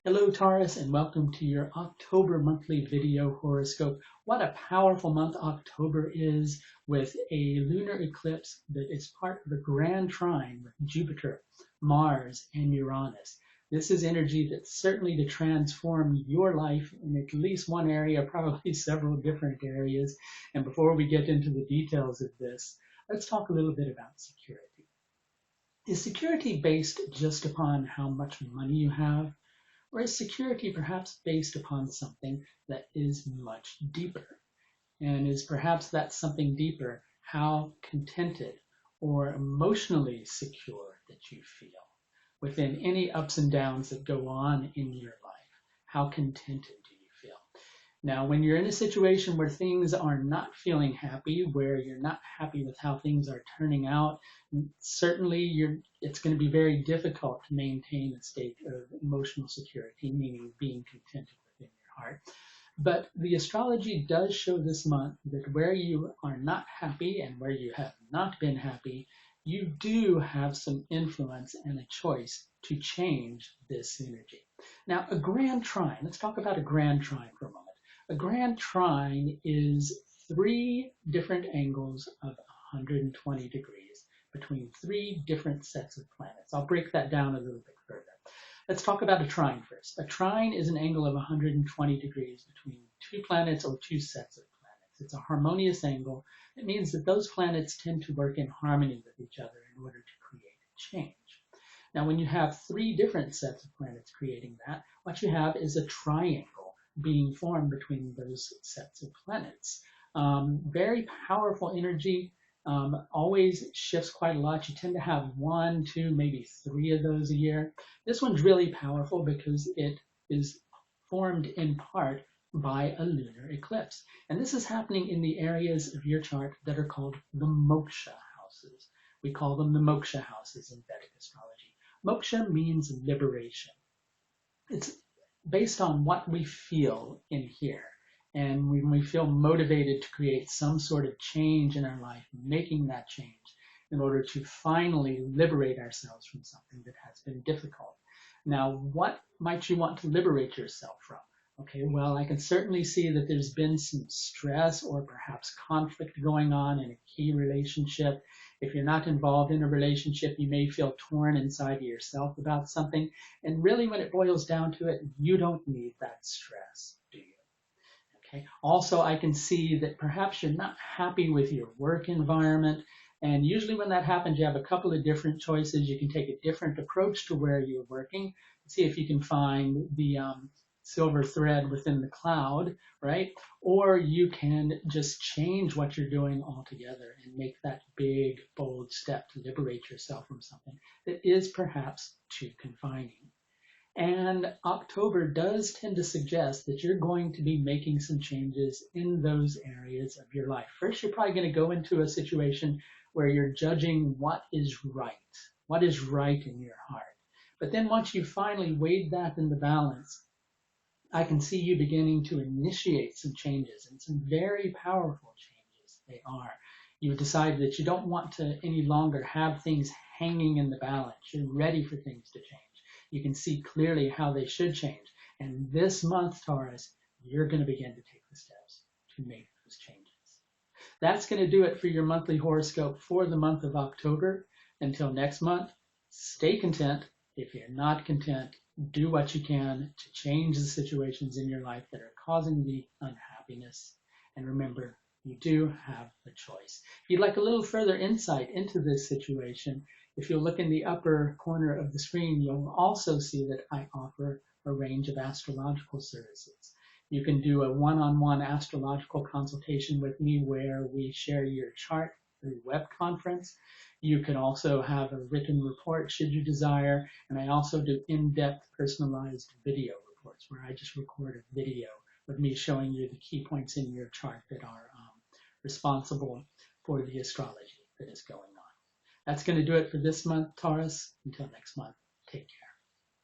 Hello Taurus, and welcome to your October monthly video horoscope. What a powerful month October is, with a lunar eclipse that is part of a Grand Trine with Jupiter, Mars, and Uranus. This is energy that's certainly to transform your life in at least one area, probably several different areas. And before we get into the details of this, let's talk a little bit about security. Is security based just upon how much money you have? Or is security perhaps based upon something that is much deeper? And is perhaps that something deeper how contented or emotionally secure that you feel within any ups and downs that go on in your life? How contented do you feel? Now, when you're in a situation where things are not feeling happy, where you're not happy with how things are turning out, certainly it's going to be very difficult to maintain a state of emotional security, meaning being contented within your heart. But the astrology does show this month that where you are not happy and where you have not been happy, you do have some influence and a choice to change this energy. Now, a Grand Trine, let's talk about a Grand Trine for a moment. A Grand Trine is three different angles of 120 degrees between three different sets of planets. I'll break that down a little bit further. Let's talk about a trine first. A trine is an angle of 120 degrees between two planets or two sets of planets. It's a harmonious angle. It means that those planets tend to work in harmony with each other in order to create change. Now, when you have three different sets of planets creating that, what you have is a triangle being formed between those sets of planets. Very powerful energy, always shifts quite a lot. You tend to have one, two, maybe three of those a year. This one's really powerful because it is formed in part by a lunar eclipse. And this is happening in the areas of your chart that are called the Moka Houses. We call them the Moka Houses in Vedic astrology. Moksha means liberation. It's based on what we feel in here. And when we feel motivated to create some sort of change in our life, making that change in order to finally liberate ourselves from something that has been difficult. Now, what might you want to liberate yourself from? Okay, well, I can certainly see that there's been some stress or perhaps conflict going on in a key relationship. If you're not involved in a relationship, you may feel torn inside of yourself about something. And really, when it boils down to it, you don't need that stress, do you? Okay. Also, I can see that perhaps you're not happy with your work environment. And usually when that happens, you have a couple of different choices. You can take a different approach to where you're working. See if you can find the silver thread within the cloud, right? Or you can just change what you're doing altogether and make that big, bold step to liberate yourself from something that is perhaps too confining. And October does tend to suggest that you're going to be making some changes in those areas of your life. First, you're probably going to go into a situation where you're judging what is right in your heart. But then once you finally weighed that in the balance, I can see you beginning to initiate some changes, and some very powerful changes they are. You've decided that you don't want to any longer have things hanging in the balance. You're ready for things to change. You can see clearly how they should change. And this month, Taurus, you're going to begin to take the steps to make those changes. That's going to do it for your monthly horoscope for the month of October. Until next month, stay content. If you're not content, do what you can to change the situations in your life that are causing the unhappiness. And remember, you do have a choice. If you'd like a little further insight into this situation, if you'll look in the upper corner of the screen, you'll also see that I offer a range of astrological services. You can do a one-on-one astrological consultation with me where we share your chart through web conference. You can also have a written report should you desire, and I also do in-depth personalized video reports where I just record a video with me showing you the key points in your chart that are responsible for the astrology that is going on. That's going to do it for this month, Taurus. Until next month, take care.